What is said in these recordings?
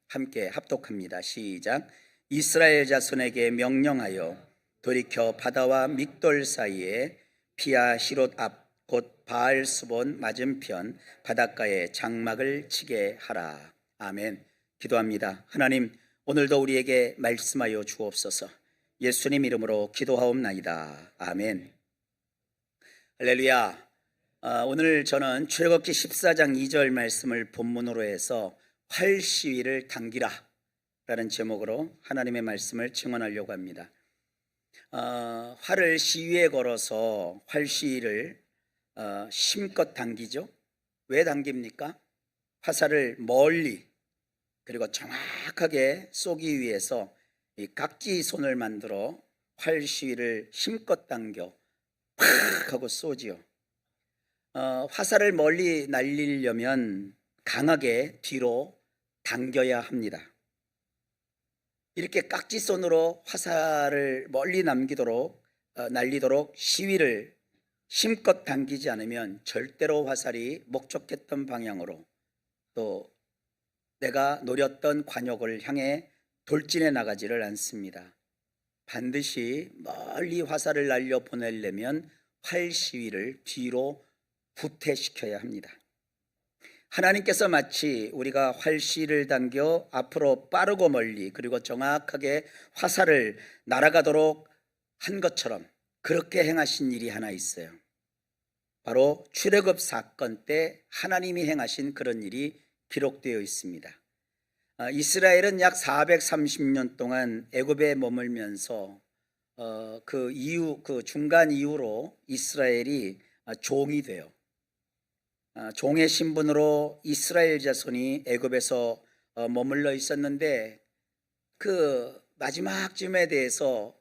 함께 합독합니다. 시작. 이스라엘 자손에게 명령하여 돌이켜 바다와 믹돌 사이에 피아 히롯 앞 곧 바알스본 맞은편 바닷가에 장막을 치게 하라. 아멘. 기도합니다. 하나님, 오늘도 우리에게 말씀하여 주옵소서. 예수님 이름으로 기도하옵나이다. 아멘. 할렐루야. 오늘 저는 출애굽기 14장 2절 말씀을 본문으로 해서 활 시위를 당기라 라는 제목으로 하나님의 말씀을 증언하려고 합니다. 활을 시위에 걸어서 활 시위를 힘껏 당기죠. 왜 당깁니까? 화살을 멀리 그리고 정확하게 쏘기 위해서 이 각지 손을 만들어 활 시위를 힘껏 당겨 팍 하고 쏘지요. 화살을 멀리 날리려면 강하게 뒤로 당겨야 합니다. 이렇게 깍지손으로 화살을 멀리 날리도록 시위를 힘껏 당기지 않으면 절대로 화살이 목적했던 방향으로 또 내가 노렸던 관역을 향해 돌진해 나가지를 않습니다. 반드시 멀리 화살을 날려 보내려면 활 시위를 뒤로 후퇴시켜야 합니다. 하나님께서 마치 우리가 활 시위를 당겨 앞으로 빠르고 멀리 그리고 정확하게 화살을 날아가도록 한 것처럼 그렇게 행하신 일이 하나 있어요. 바로 출애굽 사건 때 하나님이 행하신 그런 일이 기록되어 있습니다. 이스라엘은 약 430년 동안 애굽에 머물면서 그 중간 이후로 이스라엘이 종이 돼요. 종의 신분으로 이스라엘 자손이 애굽에서 머물러 있었는데 그 마지막쯤에 대해서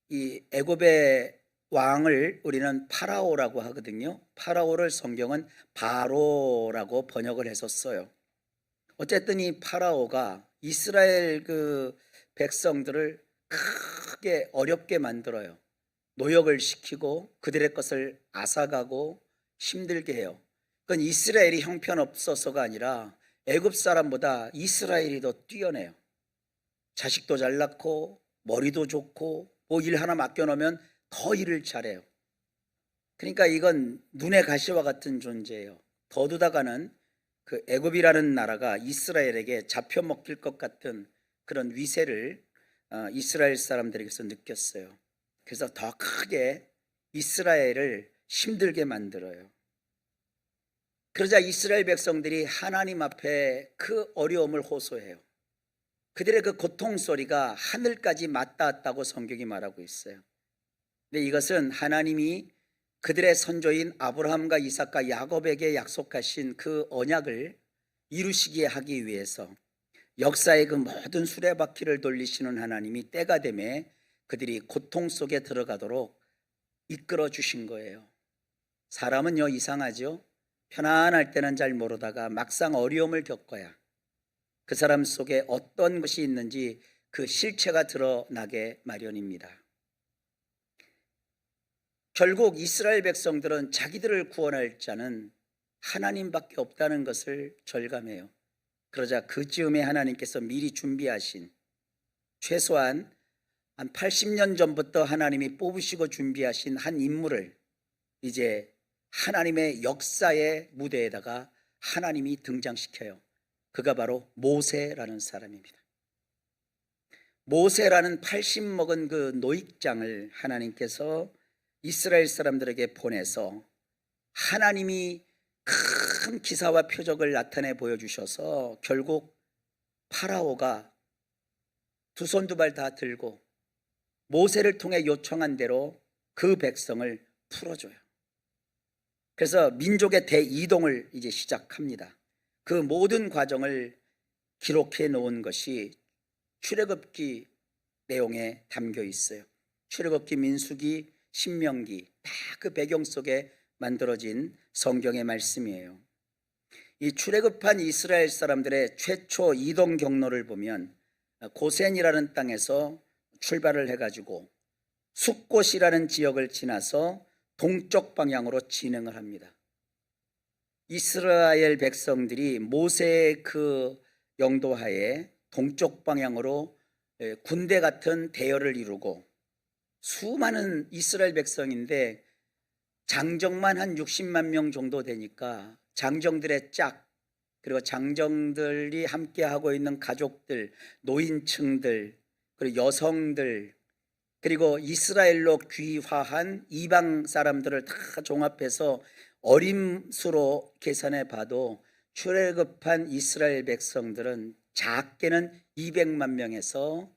이 애굽의 왕을 우리는 파라오라고 하거든요. 파라오를 성경은 바로라고 번역을 해서 써요. 어쨌든 이 파라오가 이스라엘 그 백성들을 크게 어렵게 만들어요. 노역을 시키고 그들의 것을 앗아가고 힘들게 해요. 그건 이스라엘이 형편없어서가 아니라 애굽 사람보다 이스라엘이 더 뛰어내요. 자식도 잘 낳고 머리도 좋고 뭐 일 하나 맡겨놓으면 더 일을 잘해요. 그러니까 이건 눈의 가시와 같은 존재예요. 더두다가는 그 애굽이라는 나라가 이스라엘에게 잡혀먹힐 것 같은 그런 위세를 이스라엘 사람들에게서 느꼈어요. 그래서 더 크게 이스라엘을 힘들게 만들어요. 그러자 이스라엘 백성들이 하나님 앞에 그 어려움을 호소해요. 그들의 그 고통 소리가 하늘까지 맞닿았다고 성경이 말하고 있어요. 근데 이것은 하나님이 그들의 선조인 아브라함과 이삭과 야곱에게 약속하신 그 언약을 이루시게 하기 위해서 역사의 그 모든 수레바퀴를 돌리시는 하나님이 때가 되매 그들이 고통 속에 들어가도록 이끌어 주신 거예요. 사람은요 이상하죠. 편안할 때는 잘 모르다가 막상 어려움을 겪어야 그 사람 속에 어떤 것이 있는지 그 실체가 드러나게 마련입니다. 결국 이스라엘 백성들은 자기들을 구원할 자는 하나님밖에 없다는 것을 절감해요. 그러자 그 즈음에 하나님께서 미리 준비하신 최소한 한 80년 전부터 하나님이 뽑으시고 준비하신 한 인물을 이제 하나님의 역사의 무대에다가 하나님이 등장시켜요. 그가 바로 모세라는 사람입니다. 모세라는 80 먹은 그 노익장을 하나님께서 이스라엘 사람들에게 보내서 하나님이 큰 기사와 표적을 나타내 보여주셔서 결국 파라오가 두 손 두 발 다 들고 모세를 통해 요청한 대로 그 백성을 풀어줘요. 그래서 민족의 대이동을 이제 시작합니다. 그 모든 과정을 기록해 놓은 것이 출애굽기 내용에 담겨 있어요. 출애굽기, 민수기, 신명기 다 그 배경 속에 만들어진 성경의 말씀이에요. 이 출애굽한 이스라엘 사람들의 최초 이동 경로를 보면 고센이라는 땅에서 출발을 해가지고 숫곳이라는 지역을 지나서 동쪽 방향으로 진행을 합니다. 이스라엘 백성들이 모세의 그 영도하에 동쪽 방향으로 군대 같은 대열을 이루고 수많은 이스라엘 백성인데 장정만 한 60만 명 정도 되니까 장정들의 짝, 그리고 장정들이 함께 하고 있는 가족들, 노인층들, 그리고 여성들, 그리고 이스라엘로 귀화한 이방 사람들을 다 종합해서 어림수로 계산해 봐도 출애굽한 이스라엘 백성들은 작게는 200만 명에서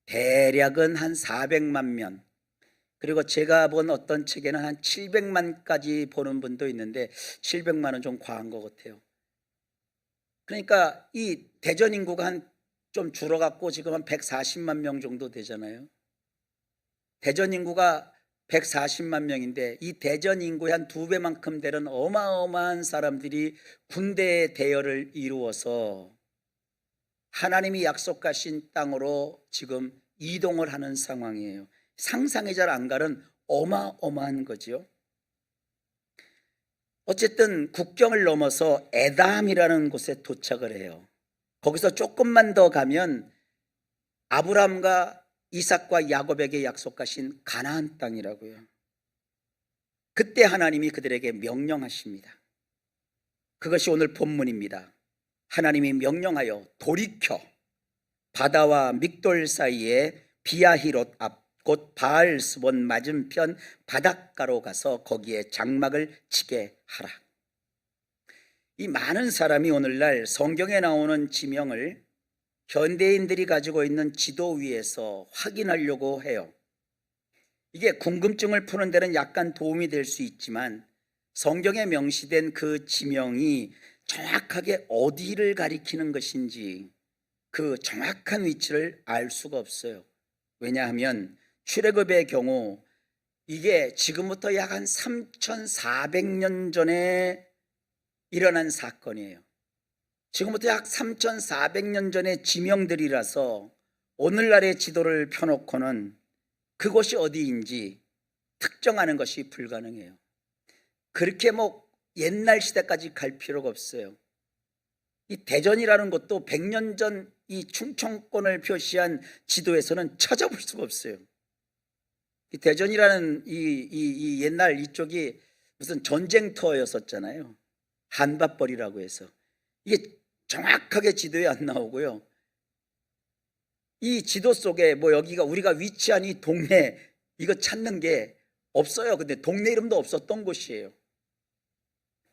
대략은 한 400만 명, 그리고 제가 본 어떤 책에는 한 700만까지 보는 분도 있는데 700만은 좀 과한 것 같아요. 그러니까 이 대전 인구가 한 좀 줄어갖고 지금 한 140만 명 정도 되잖아요. 대전 인구가 140만 명인데 이 대전 인구의 한 2배만큼 되는 어마어마한 사람들이 군대의 대열을 이루어서 하나님이 약속하신 땅으로 지금 이동을 하는 상황이에요. 상상이 잘 안 가는 어마어마한 거죠. 어쨌든 국경을 넘어서 에담이라는 곳에 도착을 해요. 거기서 조금만 더 가면 아브라함과 이삭과 야곱에게 약속하신 가나안 땅이라고요. 그때 하나님이 그들에게 명령하십니다. 그것이 오늘 본문입니다. 하나님이 명령하여 돌이켜 바다와 믹돌 사이에 비아히롯 앞 곧 바알스본 맞은편 바닷가로 가서 거기에 장막을 치게 하라. 이 많은 사람이 오늘날 성경에 나오는 지명을 현대인들이 가지고 있는 지도 위에서 확인하려고 해요. 이게 궁금증을 푸는 데는 약간 도움이 될 수 있지만 성경에 명시된 그 지명이 정확하게 어디를 가리키는 것인지 그 정확한 위치를 알 수가 없어요. 왜냐하면 출애굽의 경우 이게 지금부터 약 한 3,400년 전에 일어난 사건이에요. 지금부터 약 3,400년 전의 지명들이라서 오늘날의 지도를 펴놓고는 그곳이 어디인지 특정하는 것이 불가능해요. 그렇게 옛날 시대까지 갈 필요가 없어요. 이 대전이라는 것도 100년 전 이 충청권을 표시한 지도에서는 찾아볼 수가 없어요. 이 대전이라는 이 옛날 이쪽이 무슨 전쟁터였었잖아요. 한밭벌이라고 해서 이게 정확하게 지도에 안 나오고요. 이 지도 속에 여기가 우리가 위치한 이 동네 이거 찾는 게 없어요. 근데 동네 이름도 없었던 곳이에요.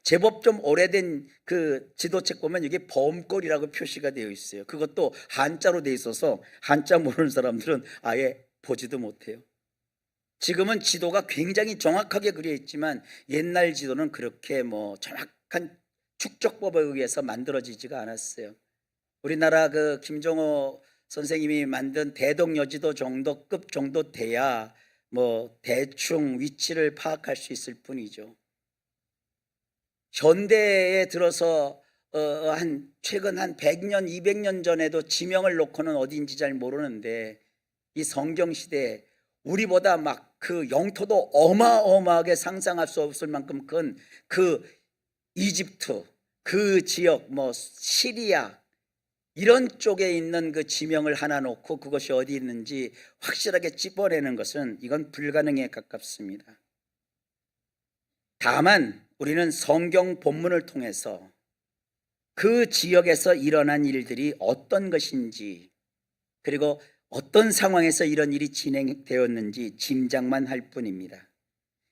제법 좀 오래된 그 지도책 보면 이게 범골이라고 표시가 되어 있어요. 그것도 한자로 되어 있어서 한자 모르는 사람들은 아예 보지도 못해요. 지금은 지도가 굉장히 정확하게 그려 있지만 옛날 지도는 그렇게 정확한 축적법에 의해서 만들어지지가 않았어요. 우리나라 그 김종호 선생님이 만든 대동여지도 정도급 정도 돼야 대충 위치를 파악할 수 있을 뿐이죠. 현대에 들어서 최근 한 100년, 200년 전에도 지명을 놓고는 어디인지 잘 모르는데 이 성경시대에 우리보다 그 영토도 어마어마하게 상상할 수 없을 만큼 큰 그 이집트, 그 지역, 시리아 이런 쪽에 있는 그 지명을 하나 놓고 그것이 어디 있는지 확실하게 찝어내는 것은 이건 불가능에 가깝습니다. 다만 우리는 성경 본문을 통해서 그 지역에서 일어난 일들이 어떤 것인지 그리고 어떤 상황에서 이런 일이 진행되었는지 짐작만 할 뿐입니다.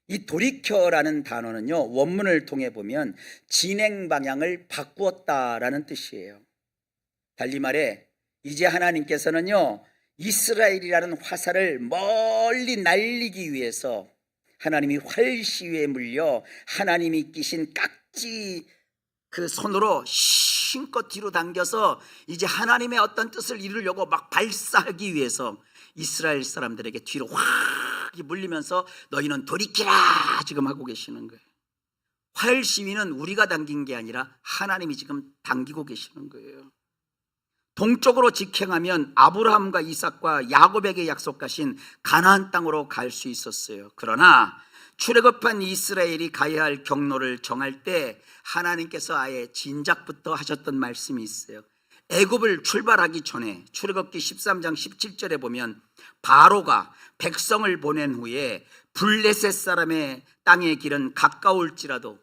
이 돌이켜라는 단어는요, 원문을 통해 보면 진행 방향을 바꾸었다라는 뜻이에요. 달리 말해 이제 하나님께서는요, 이스라엘이라는 화살을 멀리 날리기 위해서 하나님이 활시위에 물려 하나님이 끼신 깍지 그 손으로 힘껏 뒤로 당겨서 이제 하나님의 어떤 뜻을 이루려고 발사하기 위해서 이스라엘 사람들에게 뒤로 확 물리면서 너희는 돌이키라 지금 하고 계시는 거예요. 활시위는 우리가 당긴 게 아니라 하나님이 지금 당기고 계시는 거예요. 동쪽으로 직행하면 아브라함과 이삭과 야곱에게 약속하신 가나안 땅으로 갈 수 있었어요. 그러나 출애굽한 이스라엘이 가야 할 경로를 정할 때 하나님께서 아예 진작부터 하셨던 말씀이 있어요. 애굽을 출발하기 전에 출애굽기 13장 17절에 보면 바로가 백성을 보낸 후에 블레셋 사람의 땅의 길은 가까울지라도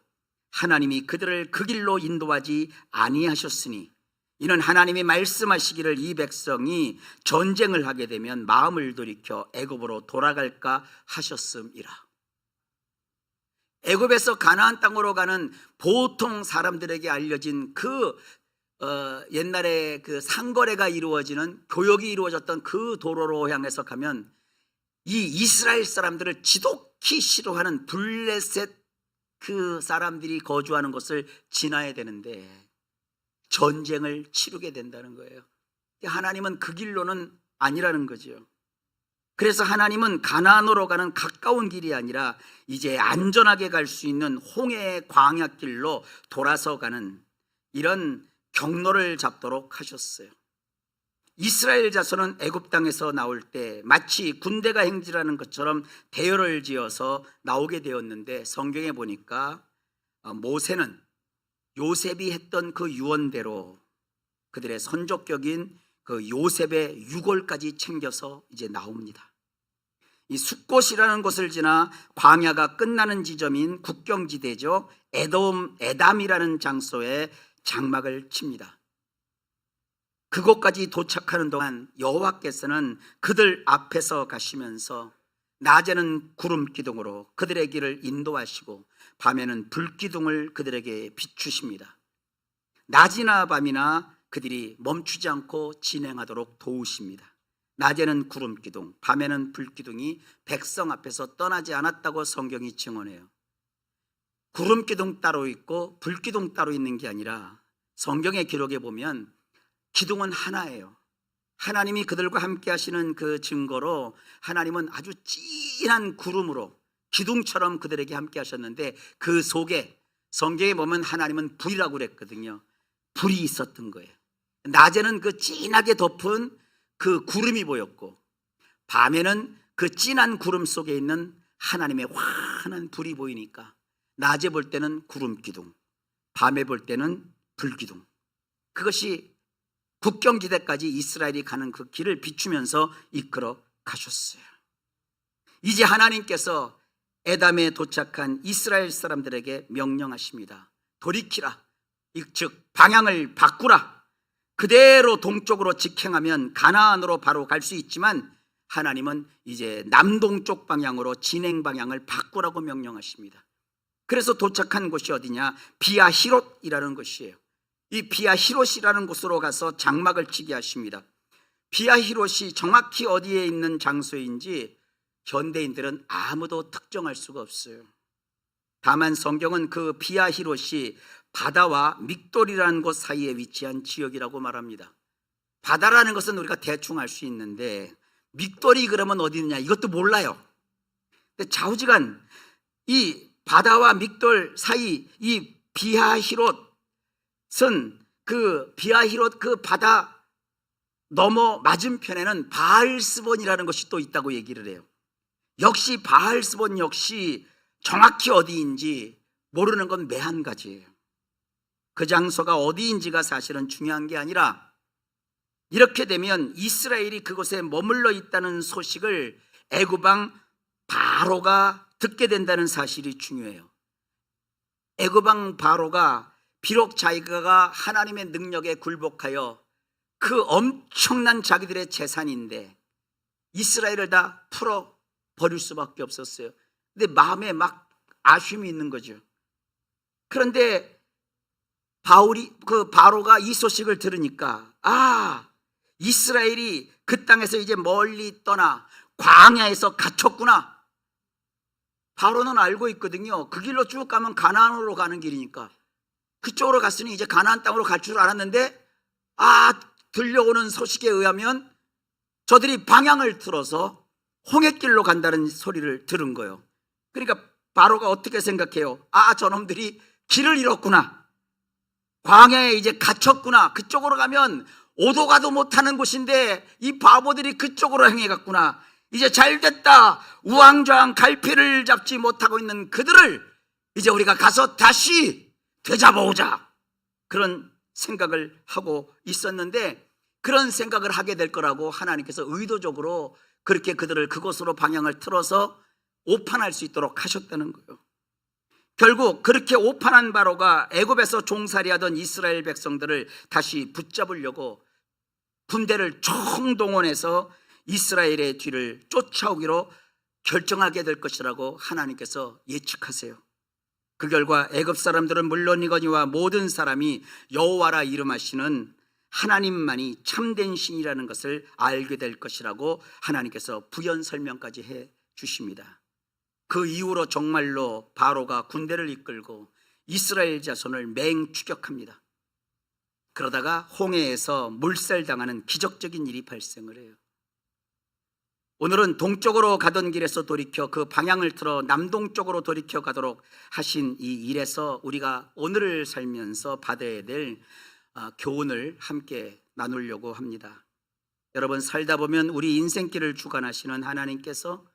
하나님이 그들을 그 길로 인도하지 아니하셨으니 이는 하나님이 말씀하시기를 이 백성이 전쟁을 하게 되면 마음을 돌이켜 애굽으로 돌아갈까 하셨음이라. 애굽에서 가나안 땅으로 가는 보통 사람들에게 알려진 옛날에 그 상거래가 이루어지는 교역이 이루어졌던 그 도로로 향해서 가면 이 이스라엘 사람들을 지독히 싫어하는 블레셋 그 사람들이 거주하는 곳을 지나야 되는데 전쟁을 치르게 된다는 거예요. 하나님은 그 길로는 아니라는 거죠. 그래서 하나님은 가나안으로 가는 가까운 길이 아니라 이제 안전하게 갈 수 있는 홍해의 광야길로 돌아서 가는 이런 경로를 잡도록 하셨어요. 이스라엘 자손은 애굽 땅에서 나올 때 마치 군대가 행진하는 것처럼 대열을 지어서 나오게 되었는데 성경에 보니까 모세는 요셉이 했던 그 유언대로 그들의 선족격인 그 요셉의 유골까지 챙겨서 이제 나옵니다. 이 숫곳이라는 곳을 지나 광야가 끝나는 지점인 국경지대죠. 에담이라는 장소에 장막을 칩니다. 그곳까지 도착하는 동안 여호와께서는 그들 앞에서 가시면서 낮에는 구름 기둥으로 그들의 길을 인도하시고 밤에는 불 기둥을 그들에게 비추십니다. 낮이나 밤이나 그들이 멈추지 않고 진행하도록 도우십니다. 낮에는 구름 기둥, 밤에는 불 기둥이 백성 앞에서 떠나지 않았다고 성경이 증언해요. 구름 기둥 따로 있고 불 기둥 따로 있는 게 아니라 성경의 기록에 보면 기둥은 하나예요. 하나님이 그들과 함께 하시는 그 증거로 하나님은 아주 진한 구름으로 기둥처럼 그들에게 함께 하셨는데 그 속에 성경에 보면 하나님은 불이라고 그랬거든요. 불이 있었던 거예요. 낮에는 그 진하게 덮은 그 구름이 보였고 밤에는 그 진한 구름 속에 있는 하나님의 환한 불이 보이니까 낮에 볼 때는 구름 기둥, 밤에 볼 때는 불 기둥. 그것이 국경지대까지 이스라엘이 가는 그 길을 비추면서 이끌어 가셨어요. 이제 하나님께서 에담에 도착한 이스라엘 사람들에게 명령하십니다. 돌이키라, 즉 방향을 바꾸라. 그대로 동쪽으로 직행하면 가나안으로 바로 갈 수 있지만 하나님은 이제 남동쪽 방향으로 진행 방향을 바꾸라고 명령하십니다. 그래서 도착한 곳이 어디냐? 비아히롯이라는 곳이에요. 이 비아히롯이라는 곳으로 가서 장막을 치게 하십니다. 비아히롯이 정확히 어디에 있는 장소인지 현대인들은 아무도 특정할 수가 없어요. 다만 성경은 그 비아히롯이 바다와 믹돌이라는 곳 사이에 위치한 지역이라고 말합니다. 바다라는 것은 우리가 대충 알 수 있는데 믹돌이 그러면 어디 있느냐 이것도 몰라요. 근데 좌우지간 이 바다와 믹돌 사이 이 비아히롯은 그 비아히롯 그 바다 넘어 맞은편에는 바알스본이라는 것이 또 있다고 얘기를 해요. 역시 바알스본 역시 정확히 어디인지 모르는 건 매한 가지예요. 그 장소가 어디인지가 사실은 중요한 게 아니라 이렇게 되면 이스라엘이 그곳에 머물러 있다는 소식을 애굽 왕 바로가 듣게 된다는 사실이 중요해요. 애굽 왕 바로가 비록 자기가 하나님의 능력에 굴복하여 그 엄청난 자기들의 재산인데 이스라엘을 다 풀어 버릴 수밖에 없었어요. 근데 마음에 막 아쉬움이 있는 거죠. 그런데 바로가 이 소식을 들으니까 이스라엘이 그 땅에서 이제 멀리 떠나 광야에서 갇혔구나. 바로는 알고 있거든요. 그 길로 쭉 가면 가나안으로 가는 길이니까 그쪽으로 갔으니 이제 가나안 땅으로 갈 줄 알았는데 들려오는 소식에 의하면 저들이 방향을 틀어서 홍해길로 간다는 소리를 들은 거예요. 그러니까 바로가 어떻게 생각해요? 저놈들이 길을 잃었구나. 광야에 이제 갇혔구나. 그쪽으로 가면 오도 가도 못하는 곳인데 이 바보들이 그쪽으로 향해 갔구나. 이제 잘됐다. 우왕좌왕 갈피를 잡지 못하고 있는 그들을 이제 우리가 가서 다시 되잡아오자. 그런 생각을 하고 있었는데, 그런 생각을 하게 될 거라고 하나님께서 의도적으로 그렇게 그들을 그곳으로 방향을 틀어서 오판할 수 있도록 하셨다는 거예요. 결국 그렇게 오판한 바로가 애굽에서 종살이하던 이스라엘 백성들을 다시 붙잡으려고 군대를 총동원해서 이스라엘의 뒤를 쫓아오기로 결정하게 될 것이라고 하나님께서 예측하세요. 그 결과 애굽 사람들은 물론이거니와 모든 사람이 여호와라 이름하시는 하나님만이 참된 신이라는 것을 알게 될 것이라고 하나님께서 부연 설명까지 해 주십니다. 그 이후로 정말로 바로가 군대를 이끌고 이스라엘 자손을 맹추격합니다. 그러다가 홍해에서 몰살당하는 기적적인 일이 발생을 해요. 오늘은 동쪽으로 가던 길에서 돌이켜 그 방향을 틀어 남동쪽으로 돌이켜 가도록 하신 이 일에서 우리가 오늘을 살면서 받아야 될 교훈을 함께 나누려고 합니다. 여러분, 살다 보면 우리 인생길을 주관하시는 하나님께서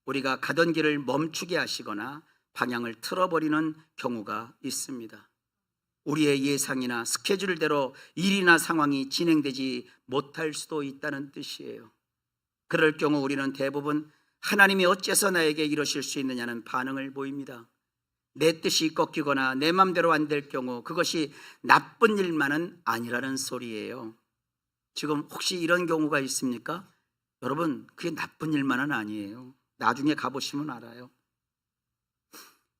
우리가 가던 길을 멈추게 하시거나 방향을 틀어버리는 경우가 있습니다. 우리의 예상이나 스케줄대로 일이나 상황이 진행되지 못할 수도 있다는 뜻이에요. 그럴 경우 우리는 대부분 하나님이 어째서 나에게 이러실 수 있느냐는 반응을 보입니다. 내 뜻이 꺾이거나 내 맘대로 안 될 경우 그것이 나쁜 일만은 아니라는 소리예요. 지금 혹시 이런 경우가 있습니까? 여러분, 그게 나쁜 일만은 아니에요. 나중에 가보시면 알아요.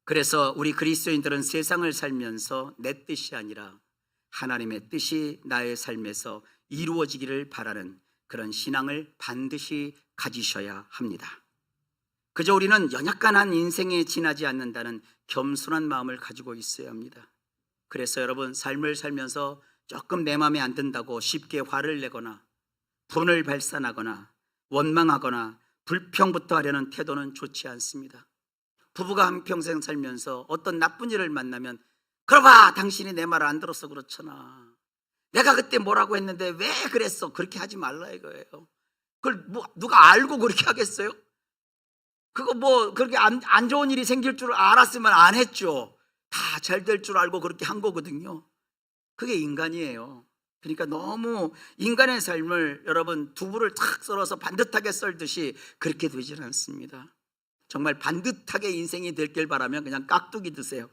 그래서 우리 그리스도인들은 세상을 살면서 내 뜻이 아니라 하나님의 뜻이 나의 삶에서 이루어지기를 바라는 그런 신앙을 반드시 가지셔야 합니다. 그저 우리는 연약한 한 인생에 지나지 않는다는 겸손한 마음을 가지고 있어야 합니다. 그래서 여러분, 삶을 살면서 조금 내 마음에 안 든다고 쉽게 화를 내거나 분을 발산하거나 원망하거나 불평부터 하려는 태도는 좋지 않습니다. 부부가 한평생 살면서 어떤 나쁜 일을 만나면, 그러봐, 당신이 내 말을 안 들어서 그렇잖아, 내가 그때 뭐라고 했는데 왜 그랬어, 그렇게 하지 말라 이거예요. 그걸 뭐 누가 알고 그렇게 하겠어요? 그거 뭐 그렇게 안 좋은 일이 생길 줄 알았으면 안 했죠. 다 잘 될 줄 알고 그렇게 한 거거든요. 그게 인간이에요. 그러니까 너무 인간의 삶을 여러분 두부를 탁 썰어서 반듯하게 썰듯이 그렇게 되지는 않습니다. 정말 반듯하게 인생이 되길 바라면 그냥 깍두기 드세요.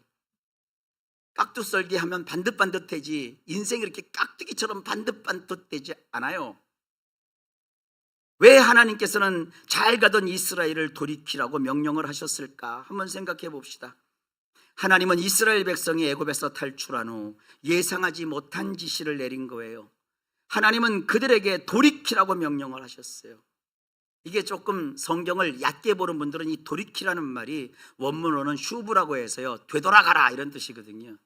깍두 썰기 하면 반듯반듯해지 인생이 이렇게 깍두기처럼 반듯반듯되지 않아요. 왜 하나님께서는 잘 가던 이스라엘을 돌이키라고 명령을 하셨을까? 한번 생각해 봅시다. 하나님은 이스라엘 백성이 애굽에서 탈출한 후 예상하지 못한 지시를 내린 거예요. 하나님은 그들에게 돌이키라고 명령을 하셨어요. 이게 조금 성경을 얕게 보는 분들은 이 돌이키라는 말이 원문으로는 슈브라고 해서요, 되돌아가라 이런 뜻이거든요.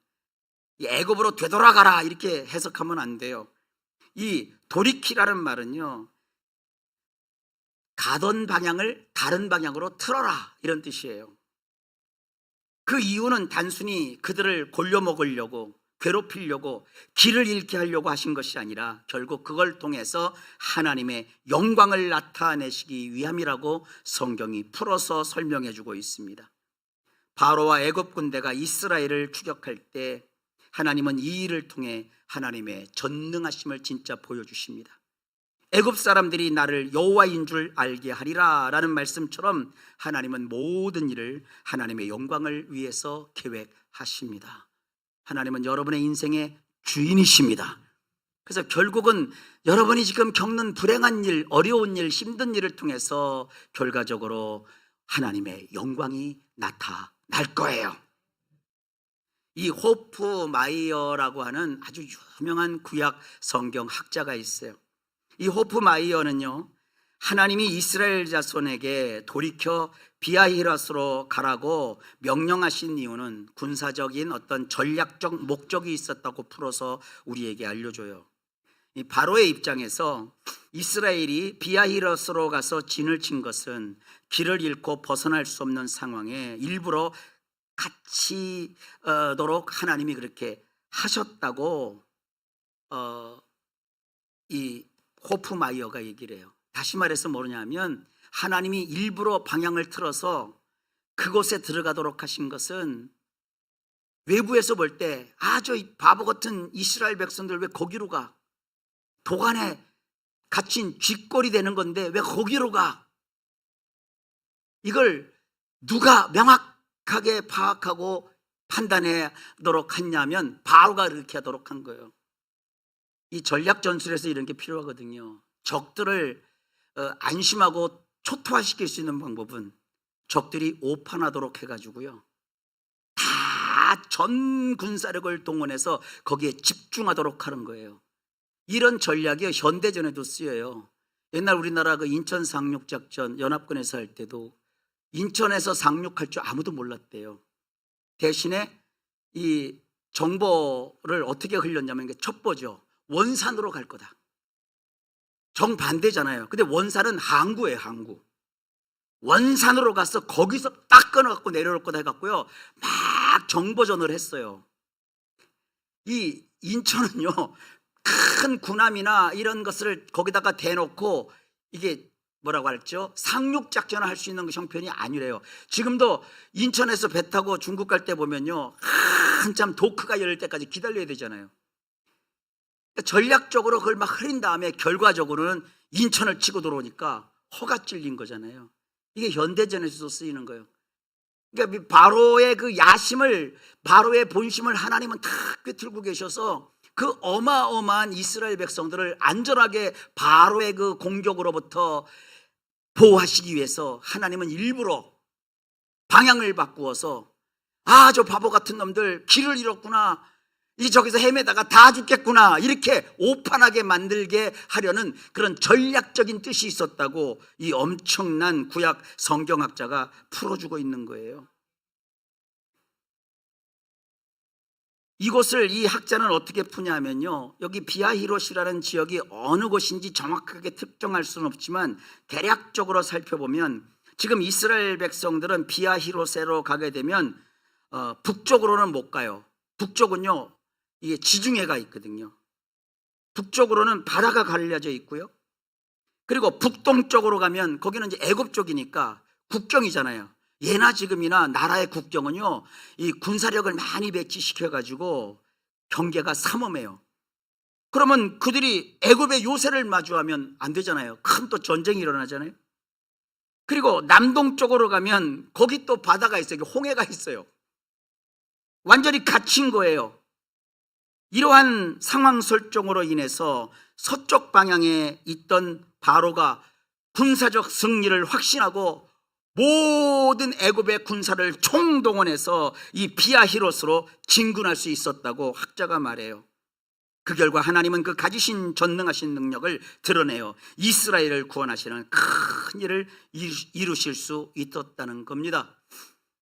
이 애굽으로 되돌아가라 이렇게 해석하면 안 돼요. 이 돌이키라는 말은요, 가던 방향을 다른 방향으로 틀어라 이런 뜻이에요. 그 이유는 단순히 그들을 골려먹으려고, 괴롭히려고, 길을 잃게 하려고 하신 것이 아니라 결국 그걸 통해서 하나님의 영광을 나타내시기 위함이라고 성경이 풀어서 설명해 주고 있습니다. 바로와 애굽 군대가 이스라엘을 추격할 때 하나님은 이 일을 통해 하나님의 전능하심을 진짜 보여주십니다. 애굽 사람들이 나를 여호와인 줄 알게 하리라 라는 말씀처럼 하나님은 모든 일을 하나님의 영광을 위해서 계획하십니다. 하나님은 여러분의 인생의 주인이십니다. 그래서 결국은 여러분이 지금 겪는 불행한 일, 어려운 일, 힘든 일을 통해서 결과적으로 하나님의 영광이 나타날 거예요. 이 호프 마이어라고 하는 아주 유명한 구약 성경 학자가 있어요. 이 호프 마이어는요, 하나님이 이스라엘 자손에게 돌이켜 비아히라스로 가라고 명령하신 이유는 군사적인 어떤 전략적 목적이 있었다고 풀어서 우리에게 알려줘요. 이 바로의 입장에서 이스라엘이 비아히라스로 가서 진을 친 것은 길을 잃고 벗어날 수 없는 상황에 일부러 갇히도록 하나님이 그렇게 하셨다고 이 호프마이어가 얘기를 해요. 다시 말해서 뭐냐면 하나님이 일부러 방향을 틀어서 그곳에 들어가도록 하신 것은 외부에서 볼 때 저 바보 같은 이스라엘 백성들 왜 거기로 가? 도간에 갇힌 쥐꼬리 되는 건데 왜 거기로 가? 이걸 누가 명확하게 파악하고 판단하도록 했냐면 바로가 그렇게 하도록 한 거예요. 이 전략 전술에서 이런 게 필요하거든요. 적들을 안심하고 초토화시킬 수 있는 방법은 적들이 오판하도록 해가지고요, 다 전 군사력을 동원해서 거기에 집중하도록 하는 거예요. 이런 전략이 현대전에도 쓰여요. 옛날 우리나라 그 인천 상륙작전 연합군에서 할 때도 인천에서 상륙할 줄 아무도 몰랐대요. 대신에 이 정보를 어떻게 흘렸냐면 첩보죠. 원산으로 갈 거다. 정반대잖아요. 근데 원산은 항구예요, 항구. 원산으로 가서 거기서 딱 끊어갖고 내려올 거다 해갖고요, 막 정보전을 했어요. 이 인천은요, 큰 군함이나 이런 것을 거기다가 대놓고 이게 뭐라고 할죠? 상륙작전을 할 수 있는 형편이 아니래요. 지금도 인천에서 배 타고 중국 갈 때 보면요, 한참 도크가 열릴 때까지 기다려야 되잖아요. 전략적으로 그걸 막 흐린 다음에 결과적으로는 인천을 치고 들어오니까 허가 찔린 거잖아요. 이게 현대전에서도 쓰이는 거예요. 그러니까 바로의 그 야심을, 바로의 본심을 하나님은 다 꿰뚫고 계셔서 그 어마어마한 이스라엘 백성들을 안전하게 바로의 그 공격으로부터 보호하시기 위해서 하나님은 일부러 방향을 바꾸어서 저 바보 같은 놈들 길을 잃었구나, 이 저기서 헤매다가 다 죽겠구나, 이렇게 오판하게 만들게 하려는 그런 전략적인 뜻이 있었다고 이 엄청난 구약 성경학자가 풀어주고 있는 거예요. 이곳을 이 학자는 어떻게 푸냐면요, 여기 비아히롯이라는 지역이 어느 곳인지 정확하게 특정할 수는 없지만 대략적으로 살펴보면 지금 이스라엘 백성들은 비아히롯으로 가게 되면 북쪽으로는 못 가요. 북쪽은요, 이게 지중해가 있거든요. 북쪽으로는 바다가 갈려져 있고요. 그리고 북동쪽으로 가면 거기는 이제 애굽 쪽이니까 국경이잖아요. 예나 지금이나 나라의 국경은요, 이 군사력을 많이 배치시켜 가지고 경계가 삼엄해요. 그러면 그들이 애굽의 요새를 마주하면 안 되잖아요. 큰 또 전쟁이 일어나잖아요. 그리고 남동쪽으로 가면 거기 또 바다가 있어요. 홍해가 있어요. 완전히 갇힌 거예요. 이러한 상황 설정으로 인해서 서쪽 방향에 있던 바로가 군사적 승리를 확신하고 모든 애굽의 군사를 총동원해서 이 비아히롯으로 진군할 수 있었다고 학자가 말해요. 그 결과 하나님은 그 가지신 전능하신 능력을 드러내어 이스라엘을 구원하시는 큰 일을 이루실 수 있었다는 겁니다.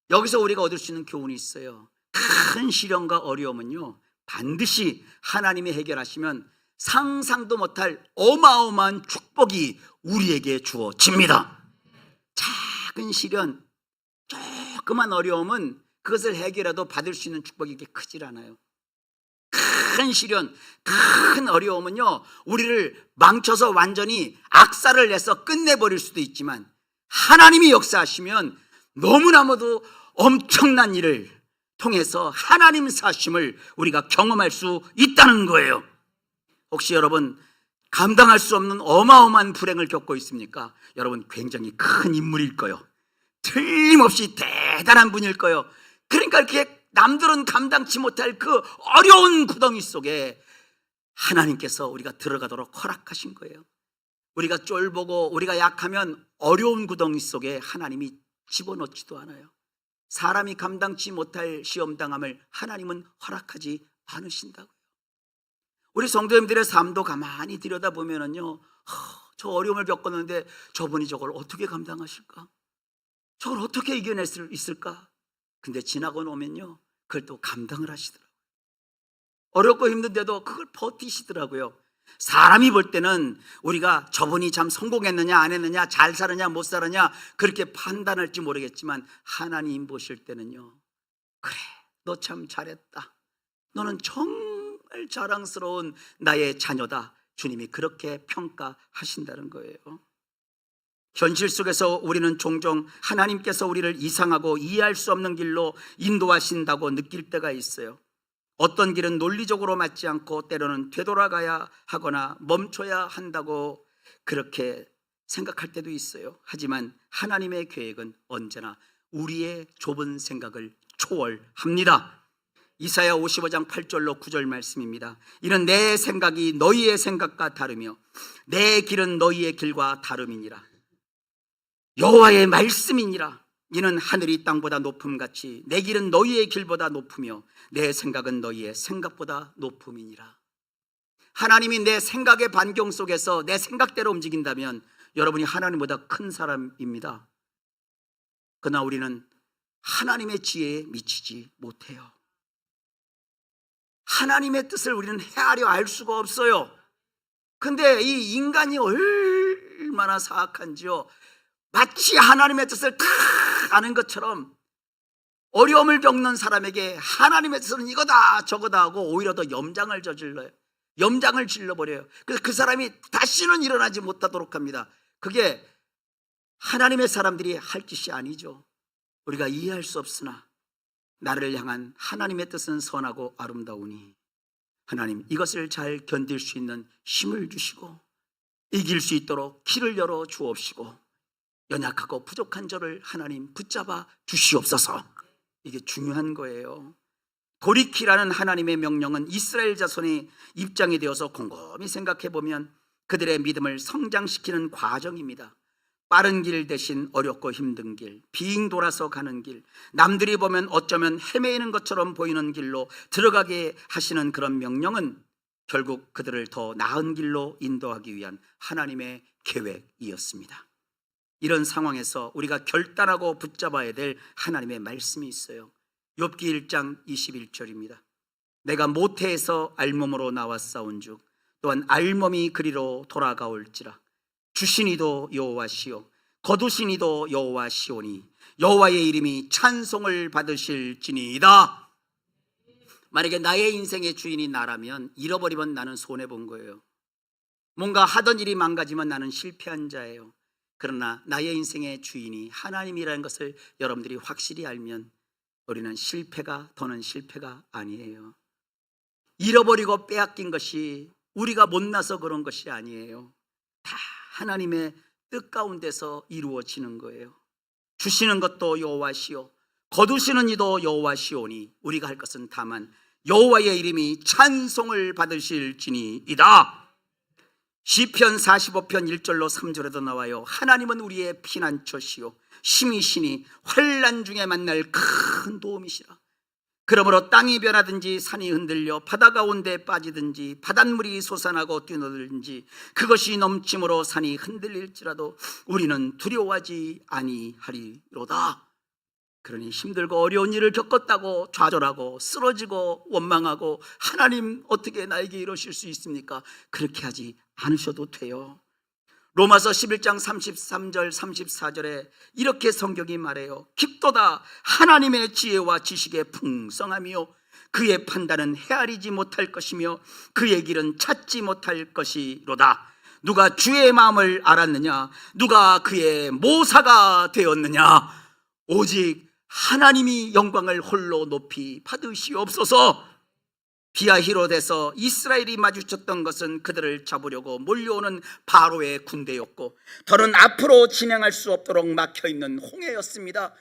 여기서 우리가 얻을 수 있는 교훈이 있어요. 큰 시련과 어려움은요, 반드시 하나님이 해결하시면 상상도 못할 어마어마한 축복이 우리에게 주어집니다. 작은 시련, 조그만 어려움은 그것을 해결해도 받을 수 있는 축복이 이렇게 크질 않아요. 큰 시련, 큰 어려움은요, 우리를 망쳐서 완전히 악사를 내서 끝내버릴 수도 있지만 하나님이 역사하시면 너무나도 엄청난 일을 통해서 하나님 사심을 우리가 경험할 수 있다는 거예요. 혹시 여러분 감당할 수 없는 어마어마한 불행을 겪고 있습니까? 여러분 굉장히 큰 인물일 거예요. 틀림없이 대단한 분일 거예요. 그러니까 이렇게 남들은 감당치 못할 그 어려운 구덩이 속에 하나님께서 우리가 들어가도록 허락하신 거예요. 우리가 쫄보고 우리가 약하면 어려운 구덩이 속에 하나님이 집어넣지도 않아요. 사람이 감당치 못할 시험당함을 하나님은 허락하지 않으신다고요. 우리 성도님들의 삶도 가만히 들여다보면요, 저 어려움을 겪었는데 저분이 저걸 어떻게 감당하실까? 저걸 어떻게 이겨낼 수 있을까? 근데 지나고 나면요, 그걸 또 감당을 하시더라고요. 어렵고 힘든데도 그걸 버티시더라고요. 사람이 볼 때는 우리가 저분이 참 성공했느냐 안 했느냐, 잘 살았냐 못 살았냐 그렇게 판단할지 모르겠지만 하나님 보실 때는요, 그래 너 참 잘했다, 너는 정말 자랑스러운 나의 자녀다, 주님이 그렇게 평가하신다는 거예요. 현실 속에서 우리는 종종 하나님께서 우리를 이상하고 이해할 수 없는 길로 인도하신다고 느낄 때가 있어요. 어떤 길은 논리적으로 맞지 않고 때로는 되돌아가야 하거나 멈춰야 한다고 그렇게 생각할 때도 있어요. 하지만 하나님의 계획은 언제나 우리의 좁은 생각을 초월합니다. 이사야 55장 8절로 9절 말씀입니다. 이는 내 생각이 너희의 생각과 다르며 내 길은 너희의 길과 다름이니라. 여호와의 말씀이니라. 이는 하늘이 땅보다 높음같이 내 길은 너희의 길보다 높으며 내 생각은 너희의 생각보다 높음이니라. 하나님이 내 생각의 반경 속에서 내 생각대로 움직인다면 여러분이 하나님보다 큰 사람입니다. 그러나 우리는 하나님의 지혜에 미치지 못해요. 하나님의 뜻을 우리는 헤아려 알 수가 없어요. 근데 이 인간이 얼마나 사악한지요. 마치 하나님의 뜻을 다 아는 것처럼 어려움을 겪는 사람에게 하나님의 뜻은 이거다 저거다 하고 오히려 더 염장을 저질러요. 염장을 질러버려요. 그래서 그 사람이 다시는 일어나지 못하도록 합니다. 그게 하나님의 사람들이 할 짓이 아니죠. 우리가 이해할 수 없으나 나를 향한 하나님의 뜻은 선하고 아름다우니 하나님 이것을 잘 견딜 수 있는 힘을 주시고 이길 수 있도록 길을 열어 주옵시고 연약하고 부족한 저를 하나님 붙잡아 주시옵소서. 이게 중요한 거예요. 돌이키라는 하나님의 명령은 이스라엘 자손의 입장이 되어서 곰곰이 생각해 보면 그들의 믿음을 성장시키는 과정입니다. 빠른 길 대신 어렵고 힘든 길, 빙 돌아서 가는 길, 남들이 보면 어쩌면 헤매이는 것처럼 보이는 길로 들어가게 하시는 그런 명령은 결국 그들을 더 나은 길로 인도하기 위한 하나님의 계획이었습니다. 이런 상황에서 우리가 결단하고 붙잡아야 될 하나님의 말씀이 있어요. 욥기 1장 21절입니다. 내가 모태에서 알몸으로 나왔사온즉 또한 알몸이 그리로 돌아가올지라. 주시니도 여호와시오 거두시니도 여호와시오니 여호와의 이름이 찬송을 받으실지니이다. 만약에 나의 인생의 주인이 나라면 잃어버리면 나는 손해본 거예요. 뭔가 하던 일이 망가지면 나는 실패한 자예요. 그러나 나의 인생의 주인이 하나님이라는 것을 여러분들이 확실히 알면 우리는 실패가 더는 실패가 아니에요. 잃어버리고 빼앗긴 것이 우리가 못나서 그런 것이 아니에요. 다 하나님의 뜻 가운데서 이루어지는 거예요. 주시는 것도 여호와시오 거두시는 이도 여호와시오니 우리가 할 것은 다만 여호와의 이름이 찬송을 받으실지니이다. 시편 45편 1절로 3절에도 나와요. 하나님은 우리의 피난처시오 힘이시니 환난 중에 만날 큰 도움이시라. 그러므로 땅이 변하든지 산이 흔들려 바다 가운데 빠지든지 바닷물이 솟아나고 뛰어들든지 그것이 넘침으로 산이 흔들릴지라도 우리는 두려워하지 아니하리로다. 그러니 힘들고 어려운 일을 겪었다고 좌절하고 쓰러지고 원망하고 하나님 어떻게 나에게 이러실 수 있습니까? 그렇게 하지 않으셔도 돼요. 로마서 11장 33절 34절에 이렇게 성경이 말해요. 깊도다 하나님의 지혜와 지식의 풍성함이요 그의 판단은 헤아리지 못할 것이며 그의 길은 찾지 못할 것이로다. 누가 주의 마음을 알았느냐? 누가 그의 모사가 되었느냐? 오직 하나님이 영광을 홀로 높이 받으시옵소서. 비아히롯에서 이스라엘이 마주쳤던 것은 그들을 잡으려고 몰려오는 바로의 군대였고 더는 앞으로 진행할 수 없도록 막혀있는 홍해였습니다.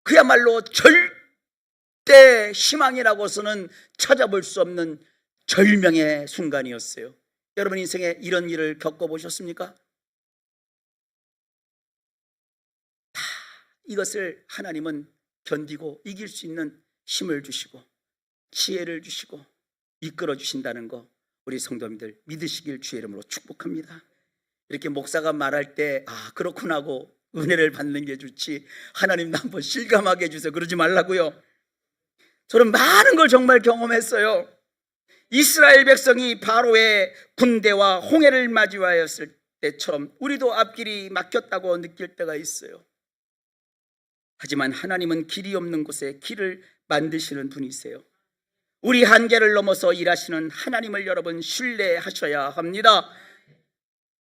그야말로 절대 희망이라고서는 찾아볼 수 없는 절명의 순간이었어요. 여러분 인생에 이런 일을 겪어보셨습니까? 다 이것을 하나님은 견디고 이길 수 있는 힘을 주시고 지혜를 주시고 이끌어 주신다는 거 우리 성도님들 믿으시길 주의 이름으로 축복합니다. 이렇게 목사가 말할 때 그렇구나 하고 은혜를 받는 게 좋지 하나님도 한번 실감하게 해주세요 그러지 말라고요. 저는 많은 걸 정말 경험했어요. 이스라엘 백성이 바로의 군대와 홍해를 마주하였을 때처럼 우리도 앞길이 막혔다고 느낄 때가 있어요. 하지만 하나님은 길이 없는 곳에 길을 만드시는 분이세요. 우리 한계를 넘어서 일하시는 하나님을 여러분 신뢰하셔야 합니다.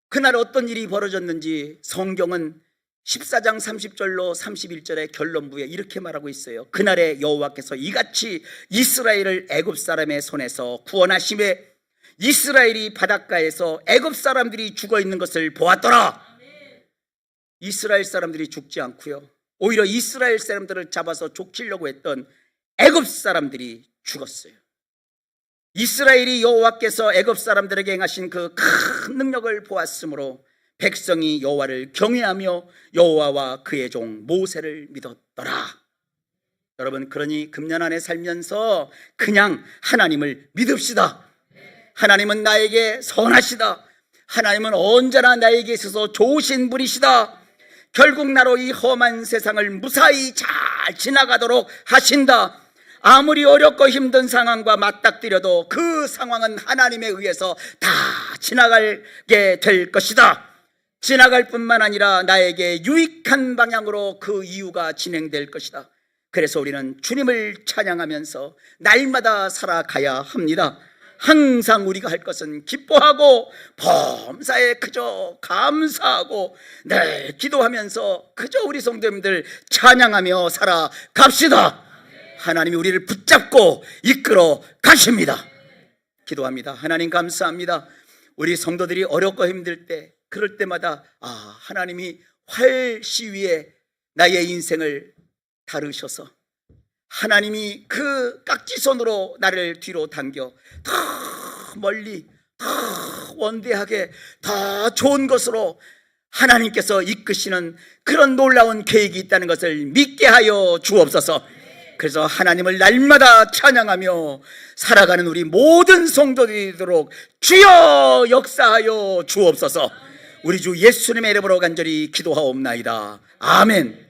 그날 어떤 일이 벌어졌는지 성경은 14장 30절로 31절의 결론부에 이렇게 말하고 있어요. 그날에 여호와께서 이같이 이스라엘을 애굽 사람의 손에서 구원하심에 이스라엘이 바닷가에서 애굽 사람들이 죽어 있는 것을 보았더라. 이스라엘 사람들이 죽지 않고요, 오히려 이스라엘 사람들을 잡아서 족치려고 했던 애굽 사람들이 죽었어요. 이스라엘이 여호와께서 애굽 사람들에게 행하신 그 큰 능력을 보았으므로 백성이 여호와를 경외하며 여호와와 그의 종 모세를 믿었더라. 여러분, 그러니 금년 안에 살면서 그냥 하나님을 믿읍시다. 하나님은 나에게 선하시다. 하나님은 언제나 나에게 있어서 좋으신 분이시다. 결국 나로 이 험한 세상을 무사히 잘 지나가도록 하신다. 아무리 어렵고 힘든 상황과 맞닥뜨려도 그 상황은 하나님에 의해서 다 지나가게 될 것이다. 지나갈 뿐만 아니라 나에게 유익한 방향으로 그 이유가 진행될 것이다. 그래서 우리는 주님을 찬양하면서 날마다 살아가야 합니다. 항상 우리가 할 것은 기뻐하고 범사에 그저 감사하고 늘 기도하면서 그저 우리 성도님들 찬양하며 살아갑시다. 하나님이 우리를 붙잡고 이끌어 가십니다. 기도합니다. 하나님 감사합니다. 우리 성도들이 어렵고 힘들 때, 그럴 때마다 하나님이 활시 위에 나의 인생을 다루셔서 하나님이 그 깍지손으로 나를 뒤로 당겨 더 멀리, 더 원대하게, 더 좋은 것으로 하나님께서 이끄시는 그런 놀라운 계획이 있다는 것을 믿게 하여 주옵소서. 그래서 하나님을 날마다 찬양하며 살아가는 우리 모든 성도들이 되도록 주여 역사하여 주옵소서. 우리 주 예수님의 이름으로 간절히 기도하옵나이다. 아멘.